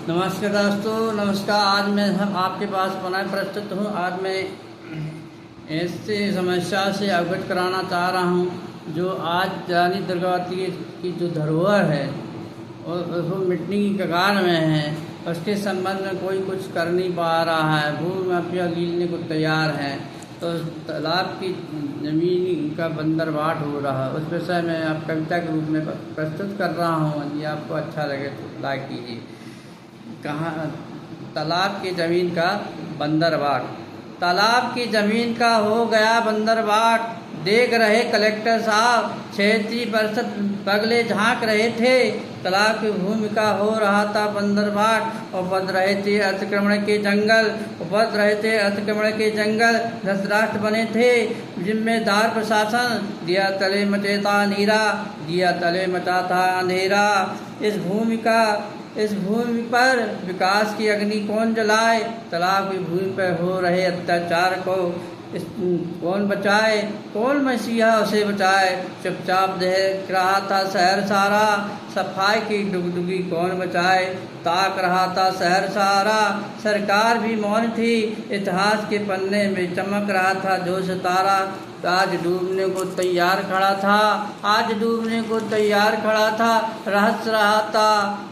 नमस्कार दोस्तों, नमस्कार। आज मैं आपके पास पुनः प्रस्तुत हूँ। आज मैं ऐसी समस्या से अवगत कराना चाह रहा हूँ जो आज रानी दुर्गावती की जो धरोहर है और वो मिटने की कगार में है। उसके संबंध में कोई कुछ कर नहीं पा रहा है। भूमि माफिया लीलने को तैयार है, तो तालाब की ज़मीन का बंदरबाट हो रहा है। उस विषय में आप कविता के रूप में प्रस्तुत कर रहा हूँ। यदि आपको अच्छा लगे तो लाइक कीजिए। कहाँ तालाब की ज़मीन का बंदरबाट। तालाब की ज़मीन का हो गया बंदरबाट, देख रहे कलेक्टर साहब। क्षेत्रीय परिषद बगले झांक रहे थे। तालाब की भूमि का हो रहा था बंदरबाट। और बंद रहे थे अतिक्रमण के जंगल, उपज रहे थे अतिक्रमण के जंगल। 10 राष्ट्र बने थे जिम्मेदार प्रशासन, दिया तले मचेता नीरा, दिया तले मचाता अंधेरा। इस भूमि पर विकास की अग्नि कौन जलाए? तालाब की भूमि पर हो रहे अत्याचार को कौन बचाए? कौन मसीहा उसे बचाए? चुपचाप देख रहा था शहर सारा, सफाई की डुगडुगी कौन बचाए? ताक रहा था शहर सारा, सरकार भी मौन थी। इतिहास के पन्ने में चमक रहा था जो सितारा। आज डूबने को तैयार खड़ा था, आज डूबने को तैयार खड़ा था। रहस्य रहा था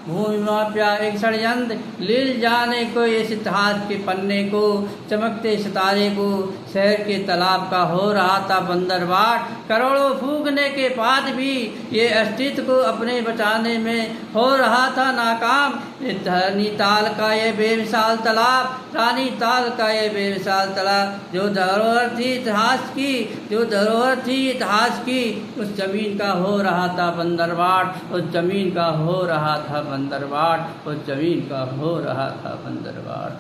भूमि माफिया एक षड्यंत्र, लील जाने को इस इतिहास के पन्ने को, चमकते सितारे को। शहर के तालाब का हो रहा था बंदरबाट, करोड़ों फूकने के बाद भी ये अस्तित्व को अपने बचाने में हो रहा था नाकाम। रानी ताल का ये बेमिसाल तालाब, रानी ताल का ये बेमिसाल तालाब, जो धरोहर थी इतिहास की, जो धरोहर थी इतिहास की, उस जमीन का हो रहा था बंदरबाट, उस जमीन का हो रहा था बंदरबाट, उस जमीन का हो रहा था बंदरबाट।